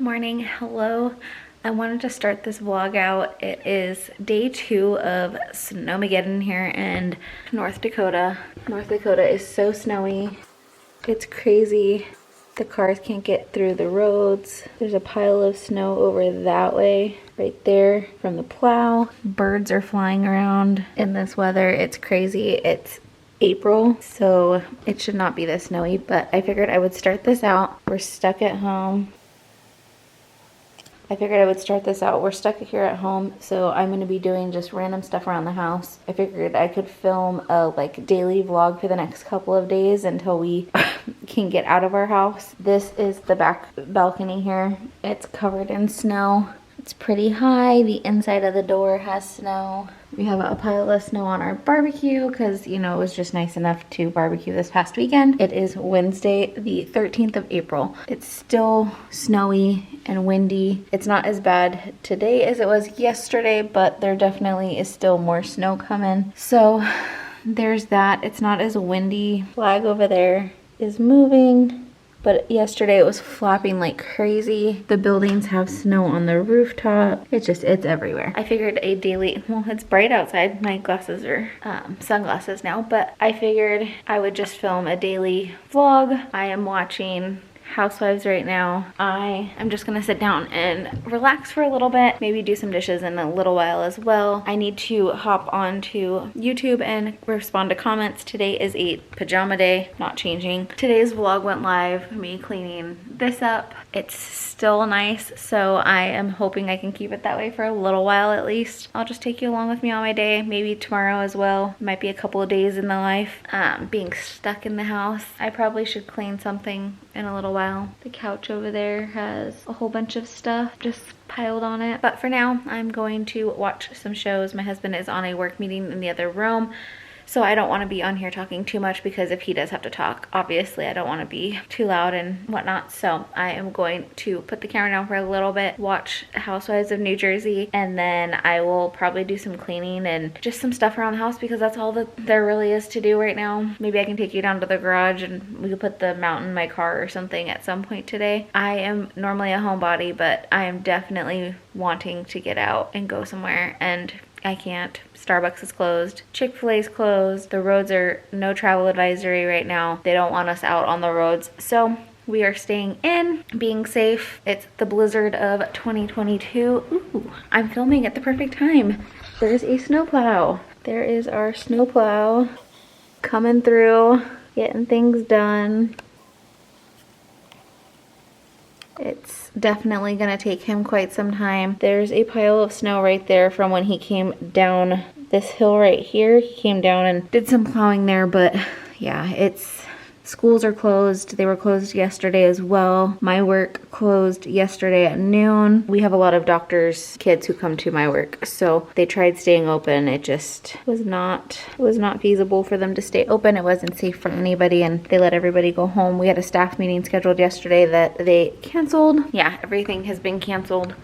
morning. Hello. I wanted to start this vlog out. It is day 2 of Snowmageddon here in North Dakota. North Dakota is so snowy. It's crazy. The cars can't get through the roads. There's a pile of snow over that way, right there from the plow. Birds are flying around in this weather. It's crazy. It's April, so it should not be this snowy, but I figured I would start this out. We're stuck at home. We're stuck here at home, so I'm going to be doing just random stuff around the house. I figured I could film a daily vlog for the next couple of days until we can get out of our house. This is the back balcony here. It's covered in snow. It's pretty high. The inside of the door has snow. We have a pile of snow on our barbecue because, you know, it was just nice enough to barbecue this past weekend. It is Wednesday, the 13th of April. It's still snowy and windy. It's not as bad today as it was yesterday, but there definitely is still more snow coming. So there's that. It's not as windy. Flag over there is moving. But yesterday it was flapping like crazy. The buildings have snow on the rooftop. It's everywhere. I figured a daily, well, it's bright outside. My glasses are sunglasses now, but I figured I would just film a daily vlog. I am watching Housewives right now. I am just gonna sit down and relax for a little bit, maybe do some dishes in a little while as well. I need to hop onto YouTube and respond to comments. Today is a pajama day, not changing. Today's vlog went live, me cleaning this up. It's still nice, so I am hoping I can keep it that way for a little while at least. I'll just take you along with me on my day, maybe tomorrow as well. Might be a couple of days in the life. Being stuck in the house. I probably should clean something in a little while. The couch over there has a whole bunch of stuff just piled on it. But for now, I'm going to watch some shows. My husband is on a work meeting in the other room, so I don't want to be on here talking too much because if he does have to talk, obviously I don't want to be too loud and whatnot. So I am going to put the camera down for a little bit, watch Housewives of New Jersey, and then I will probably do some cleaning and just some stuff around the house because that's all that there really is to do right now. Maybe I can take you down to the garage and we could put the mount in my car or something at some point today. I am normally a homebody, but I am definitely wanting to get out and go somewhere, and I can't. Starbucks is closed. Chick-fil-A is closed. The roads are no travel advisory right now. They don't want us out on the roads. So we are staying in, being safe. It's the blizzard of 2022. Ooh, I'm filming at the perfect time. There's a snowplow. There is our snowplow coming through, getting things done. It's definitely gonna take him quite some time. There's a pile of snow right there from when he came down this hill right here. He came down and did some plowing there, but yeah, schools are closed. They were closed yesterday as well. My work closed yesterday at noon. We have a lot of doctors' kids who come to my work, so they tried staying open. It just was not feasible for them to stay open. It wasn't safe for anybody, and they let everybody go home. We had a staff meeting scheduled yesterday that they canceled. Yeah, everything has been canceled.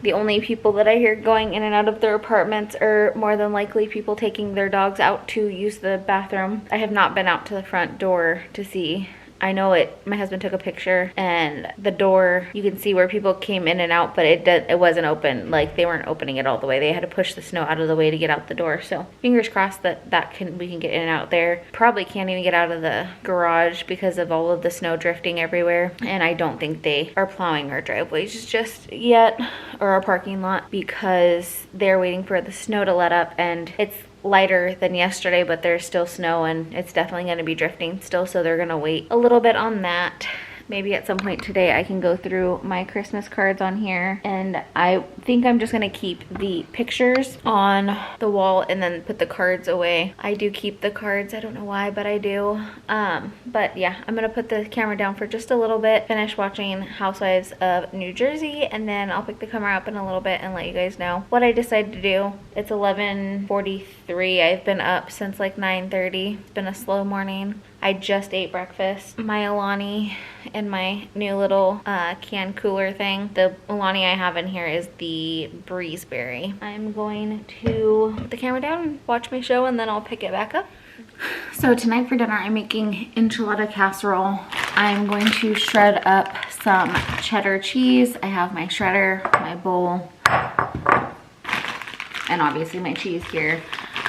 The only people that I hear going in and out of their apartments are more than likely people taking their dogs out to use the bathroom. I have not been out to the front door to see. I know my husband took a picture and the door, you can see where people came in and out, but it wasn't open. Like, they weren't opening it all the way. They had to push the snow out of the way to get out the door. So fingers crossed that we can get in and out there. Probably can't even get out of the garage because of all of the snow drifting everywhere. And I don't think they are plowing our driveways just yet, or our parking lot, because they're waiting for the snow to let up, and it's lighter than yesterday, but there's still snow and it's definitely going to be drifting still, so they're going to wait a little bit on that. Maybe at some point today I can go through my Christmas cards on here, and I think I'm just gonna keep the pictures on the wall and then put the cards away. I do keep the cards, I don't know why, but I do. But yeah, I'm gonna put the camera down for just a little bit, finish watching Housewives of New Jersey, and then I'll pick the camera up in a little bit and let you guys know what I decide to do. It's 11:43. I've been up since like 9:30. It's been a slow morning. I just ate breakfast. My Alani and my new little can cooler thing. The Alani I have in here is the Breezeberry. I'm going to put the camera down and watch my show, and then I'll pick it back up. So tonight for dinner, I'm making enchilada casserole. I'm going to shred up some cheddar cheese. I have my shredder, my bowl, and obviously my cheese here.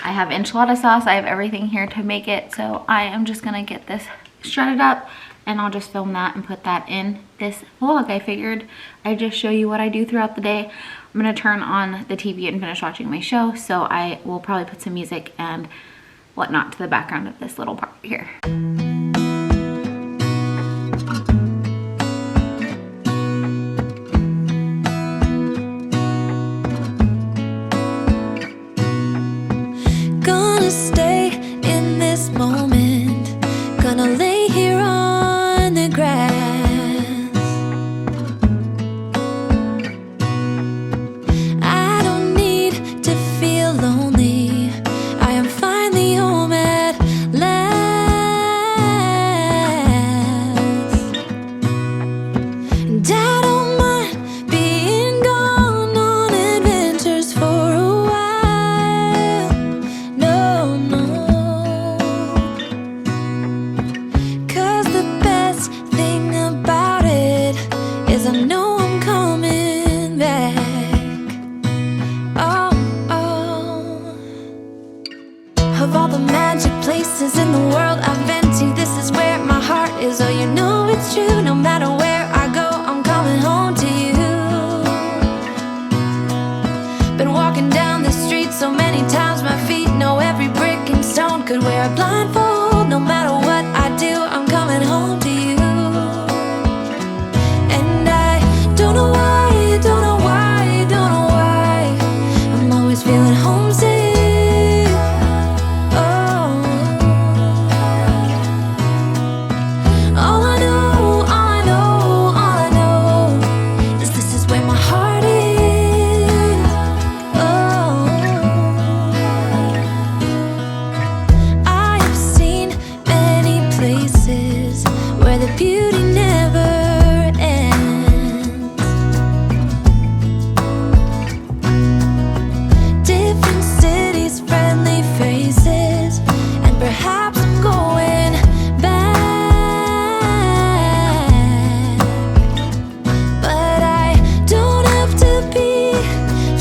I have enchilada sauce. I have everything here to make it. So I am just gonna get this shredded up and I'll just film that and put that in this vlog. I figured I'd just show you what I do throughout the day. I'm gonna turn on the TV and finish watching my show. So I will probably put some music and whatnot to the background of this little part here. Gonna stay in this moment, gonna lay here on the grass. I don't need to feel lonely, I am finally home at last. And I don't mind being gone on adventures for a while. No, no, 'cause the best thing about it is I know I'm coming back. Oh, oh. Of all the magic places in the world I've been to, this is where my heart is. Oh, you know it's true, no matter where I go, I'm coming home to you. Been walking down the street so many times, my feet know every brick and stone. Could wear a blindfold, no matter what I do, I'm coming home to you. And I don't know why, don't know why, don't know why, I'm always feeling homesick. Oh, all I know, all I know, all I know is this is where my heart is. Oh, I have seen many places where the beauty never ends. Different cities, friendly faces, and perhaps I'm going back. But I don't have to be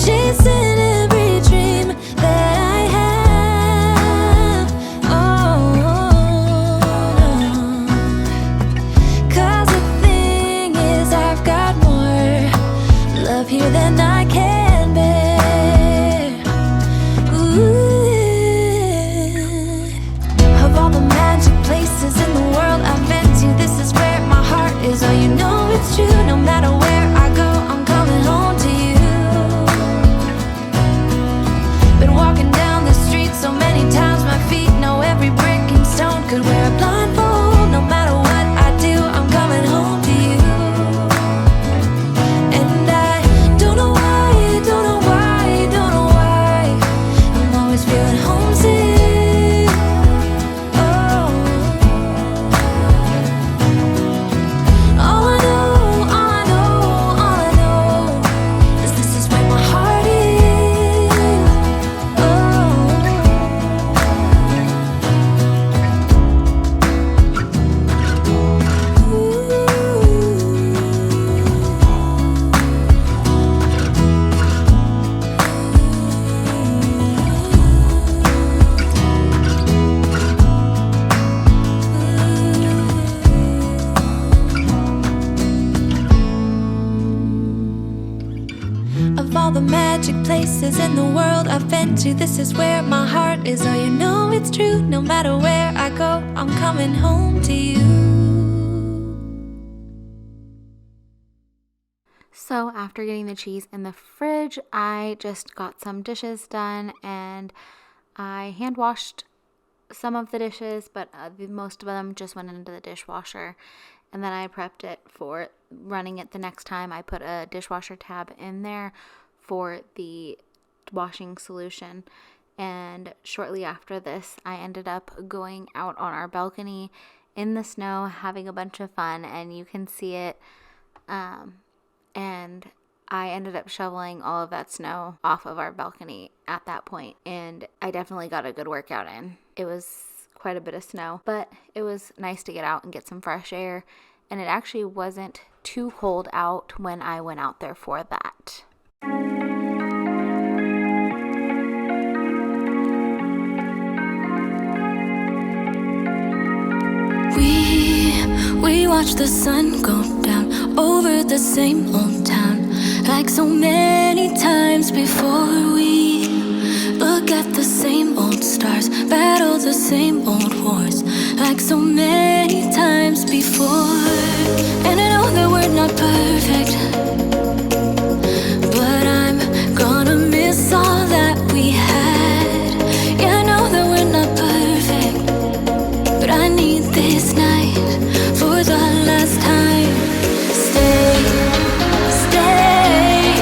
chasing every dream that I have. Oh, no. 'Cause the thing is, I've got more love here than I can bear. Ooh. Of all the magic places in the world I've been to, this is where my heart is. Oh, you know it's true, no matter where I go, I'm coming home to you. Been walking down the street so many times, my feet know every brick and stone. Could wear a blindfold, no matter what I do, I'm coming home to you. And I don't know why, don't know why, don't know why, I'm always feeling homesick. Oh, all I know, all I know, all I know is this is where my heart is. Oh, of all the magic places in the world I've been to, this is where my heart is. Oh, you know it's true, no matter where I go, I'm coming home to you. So after getting the cheese in the fridge, I just got some dishes done and I hand washed some of the dishes, but most of them just went into the dishwasher. And then I prepped it for running it the next time. I put a dishwasher tab in there for the washing solution. And shortly after this, I ended up going out on our balcony in the snow, having a bunch of fun, and you can see it. And I ended up shoveling all of that snow off of our balcony at that point, and I definitely got a good workout in. It was quite a bit of snow, but it was nice to get out and get some fresh air, and it actually wasn't too cold out when I went out there for that. We watch the sun go down over the same old town, like so many times before. We look at the same old stars, battle the same old wars, like so many times before. And I know that we're not perfect, but I'm gonna miss all that we had. Yeah, I know that we're not perfect, but I need this night for the last time. Stay, stay.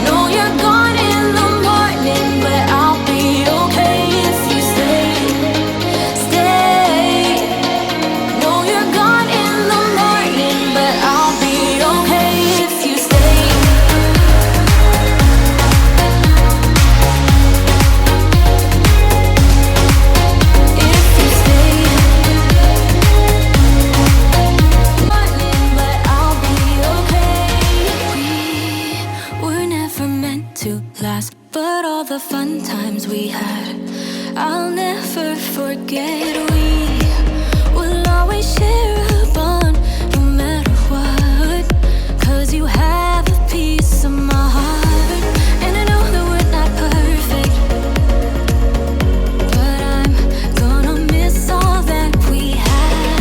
No, you're gone in the morning, but I'll be okay if you stay. Stay. No, you're gone in the morning, but I'll be okay if you stay. If you stay. Morning, but I'll be okay. We were never meant to last, but all the fun times we had, I'll never forget. We will always share a bond, no matter what, 'cause you have a piece of my heart. And I know that we're not perfect, but I'm gonna miss all that we had.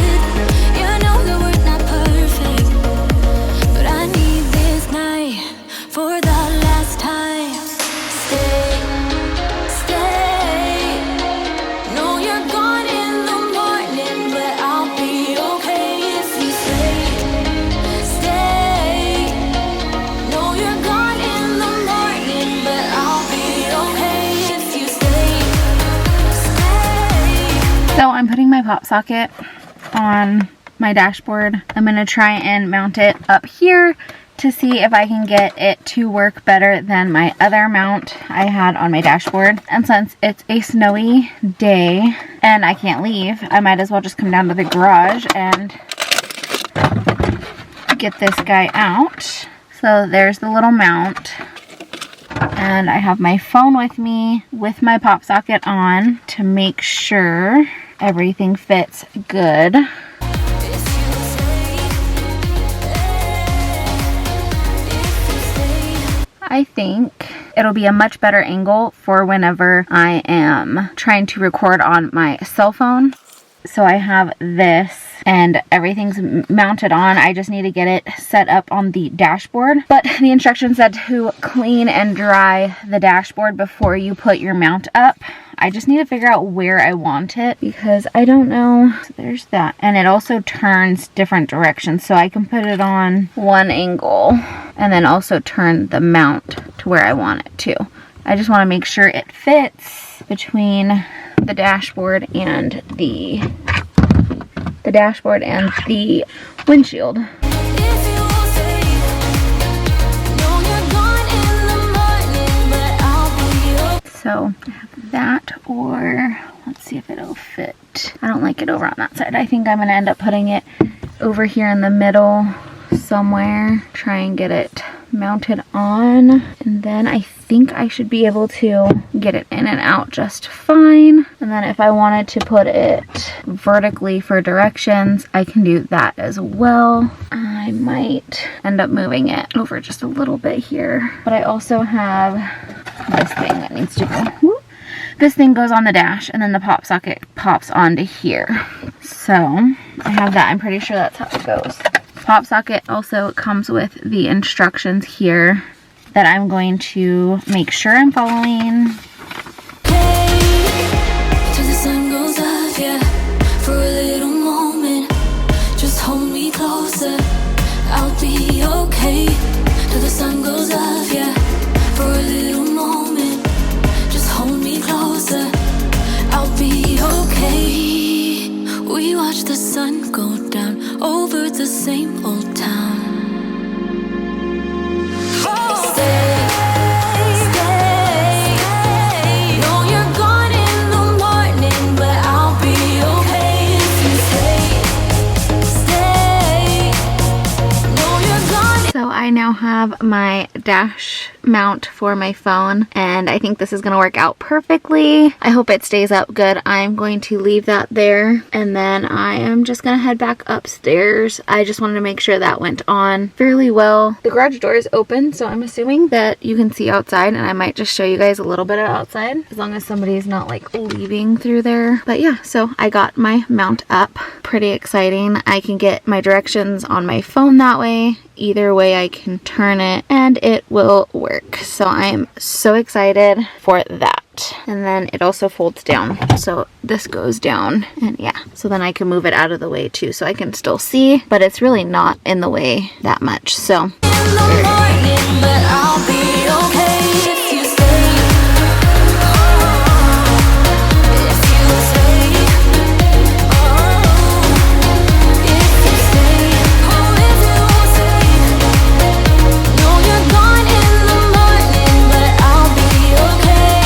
Yeah, I know that we're not perfect, but I need this night for the last time. Stay, stay. No, you're gone in the morning, but I'll be okay if you stay. Stay. No, you're gone in the morning, but I'll be okay if you stay. Stay. So I'm putting my pop socket on my dashboard. I'm going to try and mount it up here to see if I can get it to work better than my other mount I had on my dashboard. And since it's a snowy day and I can't leave, I might as well just come down to the garage and get this guy out. So there's the little mount. And I have my phone with me with my pop socket on to make sure everything fits good. I think it'll be a much better angle for whenever I am trying to record on my cell phone. So I have this and everything's mounted on. I just need to get it set up on the dashboard. But the instructions said to clean and dry the dashboard before you put your mount up. I just need to figure out where I want it because I don't know. So there's that. And it also turns different directions, so I can put it on one angle and then also turn the mount to where I want it to. I just want to make sure it fits between the dashboard and the windshield. So I have that, or let's see if it'll fit. I don't like it over on that side. I think I'm gonna end up putting it over here in the middle somewhere. Try and get it mounted on, and then I think I should be able to get it in and out just fine. And then if I wanted to put it vertically for directions, I can do that as well. I might end up moving it over just a little bit here, but I also have this thing that needs to go. Whoop. This thing goes on the dash and then the pop socket pops onto here. So I have that. I'm pretty sure that's how it goes. Pop socket also comes with the instructions here that I'm going to make sure I'm following. Till the sun goes up, yeah, for a little moment. Just hold me closer, I'll be okay. Till the sun goes up, yeah, for a little moment. Just hold me closer, I'll be okay. We watch the sun go down over the same old town. Stay, no, you're gone in the morning, but I'll be now have my dash mount for my phone, and I think this is going to work out perfectly. I hope it stays up good. I'm going to leave that there, and then I am just going to head back upstairs. I just wanted to make sure that went on fairly well. The garage door is open, so I'm assuming that you can see outside, and I might just show you guys a little bit of outside as long as somebody's not like leaving through there. But yeah, so I got my mount up. Pretty exciting. I can get my directions on my phone that way. Either way I can turn it and it will work. So I'm so excited for that. And then it also folds down. So this goes down, and yeah. So then I can move it out of the way too, so I can still see, but it's really not in the way that much. So In the morning, but I'll be okay if you stay. If you stay. If you stay. Oh, if you stay. No, you're gone in the morning, but I'll be okay.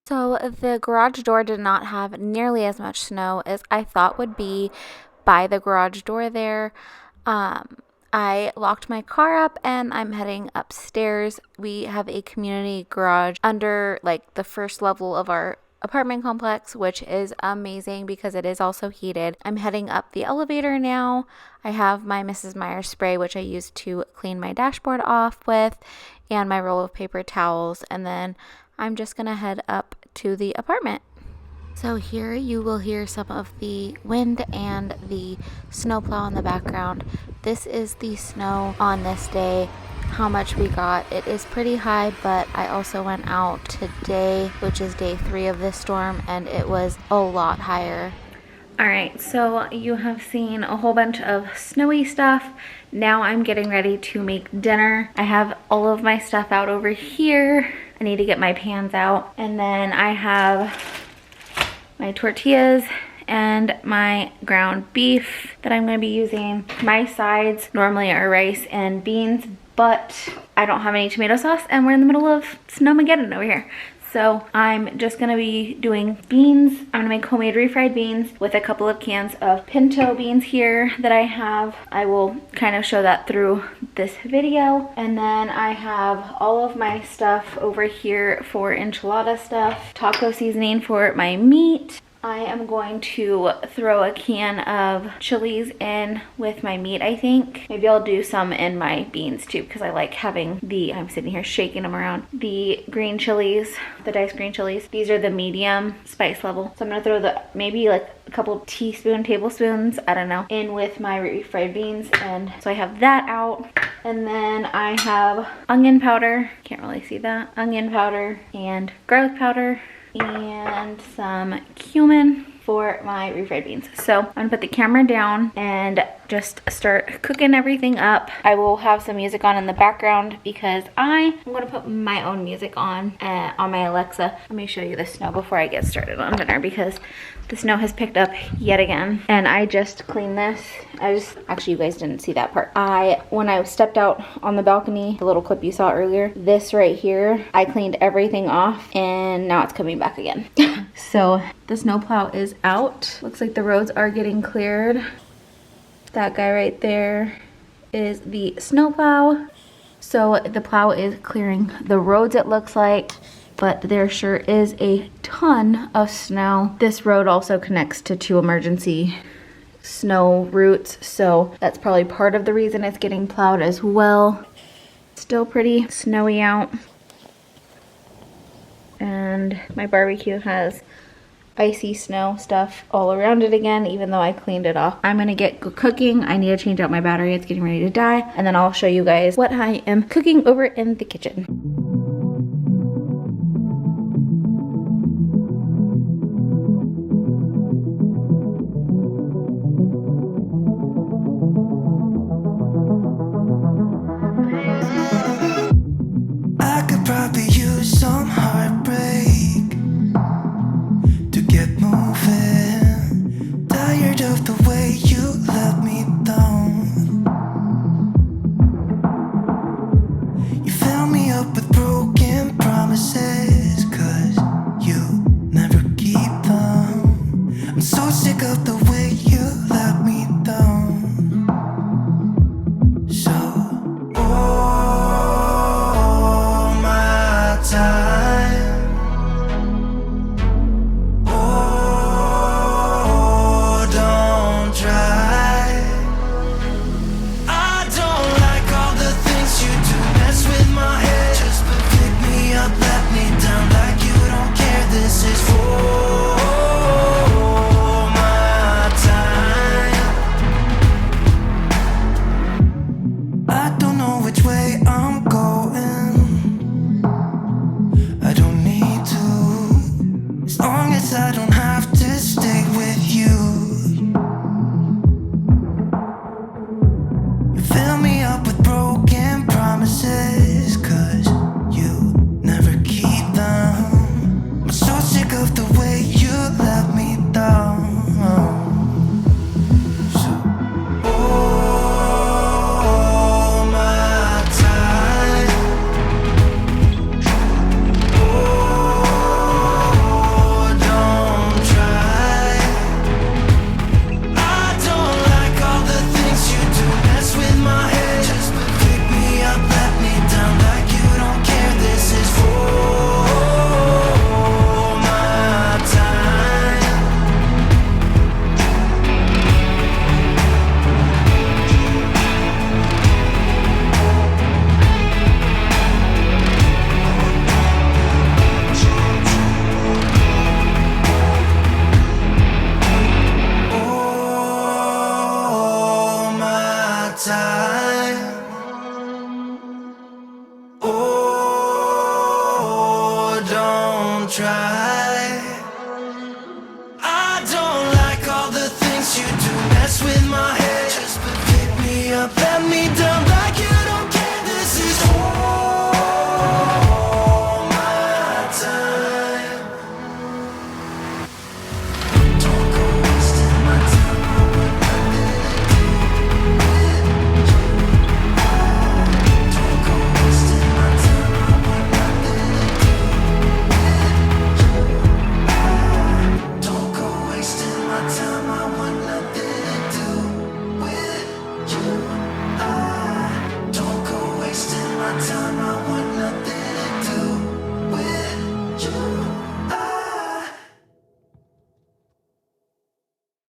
So the garage door did not have nearly as much snow as I thought would be by the garage door there. I locked my car up and I'm heading upstairs. We have a community garage under like the first level of our apartment complex, which is amazing because it is also heated. I'm heading up the elevator now. I have my Mrs. Meyer spray, which I use to clean my dashboard off with, and my roll of paper towels, and then I'm just gonna head up to the apartment. So here you will hear some of the wind and the snowplow in the background. This is the snow on this day, how much we got. It is pretty high, but I also went out today, which is day 3 of this storm, and it was a lot higher. Alright, so you have seen a whole bunch of snowy stuff. Now I'm getting ready to make dinner. I have all of my stuff out over here. I need to get my pans out. And then I have my tortillas and my ground beef that I'm going to be using. My sides normally are rice and beans, but I don't have any tomato sauce, and we're in the middle of Snowmageddon over here. So I'm just gonna be doing beans. I'm gonna make homemade refried beans with a couple of cans of pinto beans here that I have. I will kind of show that through this video. And then I have all of my stuff over here for enchilada stuff, taco seasoning for my meat. I am going to throw a can of chilies in with my meat, I think. Maybe I'll do some in my beans too, because I like having the, I'm sitting here shaking them around, the green chilies, the diced green chilies. These are the medium spice level. So I'm gonna throw the, maybe like a couple tablespoons, I don't know, in with my refried beans. And so I have that out. And then I have onion powder, can't really see that, onion powder and garlic powder, and some cumin for my refried beans. So I'm gonna put the camera down and just start cooking everything up. I will have some music on in the background because I am gonna put my own music on my Alexa. Let me show you the snow before I get started on dinner, because the snow has picked up yet again. And I just cleaned this. Actually, you guys didn't see that part. When I stepped out on the balcony, the little clip you saw earlier, this right here, I cleaned everything off, and now it's coming back again. So the snowplow is out. Looks like the roads are getting cleared. That guy right there is the snowplow. So the plow is clearing the roads, it looks like, but there sure is a ton of snow. This road also connects to 2 emergency snow routes, so that's probably part of the reason it's getting plowed as well. Still pretty snowy out. And my barbecue has icy snow stuff all around it again, even though I cleaned it off. I'm gonna get cooking. I need to change out my battery. It's getting ready to die. And then I'll show you guys what I am cooking over in the kitchen. I could probably use some heartbreak to get moving. Tired of the way you let me down. You fill me up with promise I don't have to stay with you. You fill me up with broken promises, 'cause you never keep them. I'm so sick of the way you let me down.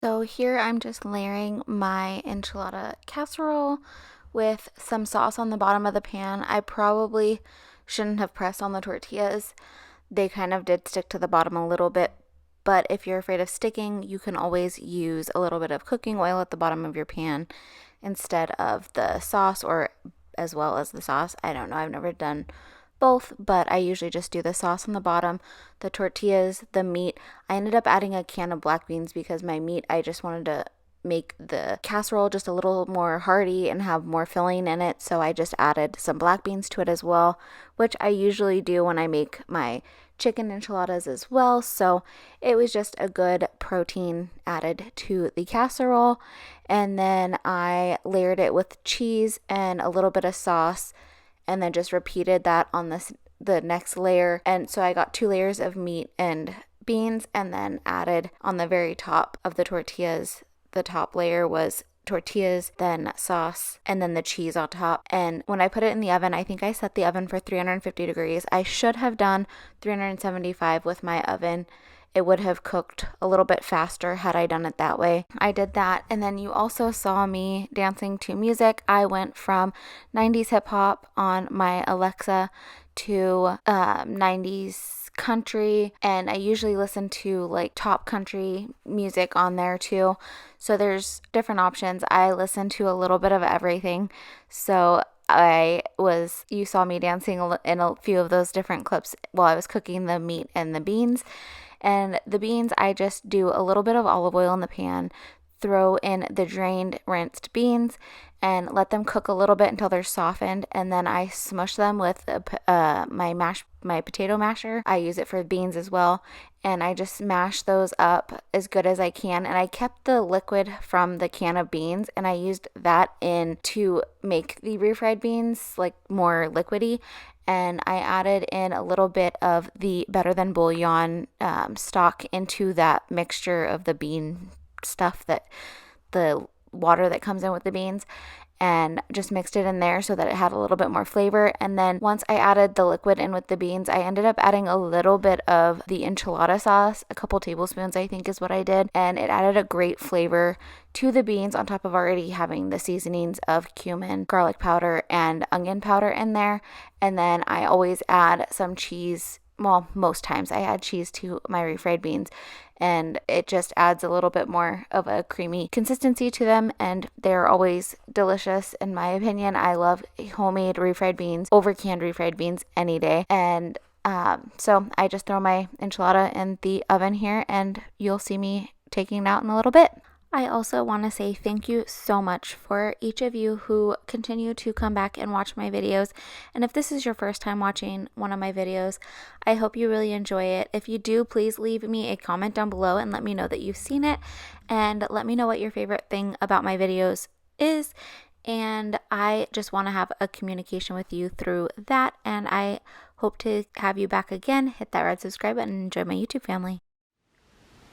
So here I'm just layering my enchilada casserole with some sauce on the bottom of the pan. I probably shouldn't have pressed on the tortillas. They kind of did stick to the bottom a little bit, but if you're afraid of sticking, you can always use a little bit of cooking oil at the bottom of your pan instead of the sauce, or as well as the sauce. I don't know, I've never done both, but I usually just do the sauce on the bottom, the tortillas, the meat. I ended up adding a can of black beans because my meat, I just wanted to make the casserole just a little more hearty and have more filling in it, so I just added some black beans to it as well, which I usually do when I make my chicken enchiladas as well. So it was just a good protein added to the casserole. And then I layered it with cheese and a little bit of sauce, and then just repeated that on the next layer. And so I got 2 layers of meat and beans, and then added on the very top of the tortillas. The top layer was tortillas, then sauce, and then the cheese on top. And when I put it in the oven, I think I set the oven for 350 degrees. I should have done 375 with my oven. It would have cooked a little bit faster had I done it that way. I did that. And then you also saw me dancing to music. I went from 90s hip hop on my Alexa to 90s country, and I usually listen to like top country music on there too. So there's different options. I listen to a little bit of everything. So you saw me dancing in a few of those different clips while I was cooking the meat and the beans. And the beans, I just do a little bit of olive oil in the pan, throw in the drained, rinsed beans, and let them cook a little bit until they're softened. And then I smush them with my potato masher. I use it for beans as well. And I just mash those up as good as I can. And I kept the liquid from the can of beans, and I used that in to make the refried beans like more liquidy. And I added in a little bit of the Better Than Bouillon stock into that mixture of the bean stuff, that the water that comes in with the beans, and just mixed it in there so that it had a little bit more flavor. And then once I added the liquid in with the beans, I ended up adding a little bit of the enchilada sauce, a couple tablespoons I think is what I did, and it added a great flavor to the beans on top of already having the seasonings of cumin, garlic powder, and onion powder in there. And then I always add some cheese. Well, most times I add cheese to my refried beans, and it just adds a little bit more of a creamy consistency to them, and they're always delicious in my opinion. I love homemade refried beans over canned refried beans any day. And So I just throw my enchilada in the oven here, and you'll see me taking it out in a little bit. I also want to say thank you so much for each of you who continue to come back and watch my videos. And if this is your first time watching one of my videos, I hope you really enjoy it. If you do, please leave me a comment down below and let me know that you've seen it, and let me know what your favorite thing about my videos is. And I just want to have a communication with you through that, and I hope to have you back again. Hit that red subscribe button and enjoy my YouTube family.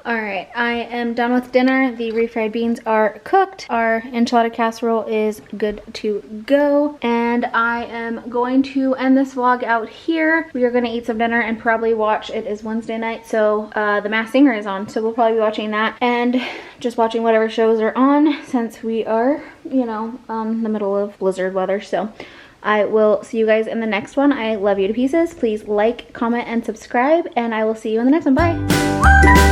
Alright, I am done with dinner. The refried beans are cooked. Our enchilada casserole is good to go. And I am going to end this vlog out here. We are going to eat some dinner and probably watch, it is Wednesday night, so The Masked Singer is on. So we'll probably be watching that and just watching whatever shows are on, since we are, you know, the middle of blizzard weather. So I will see you guys in the next one. I love you to pieces. Please like, comment, and subscribe, and I will see you in the next one. Bye!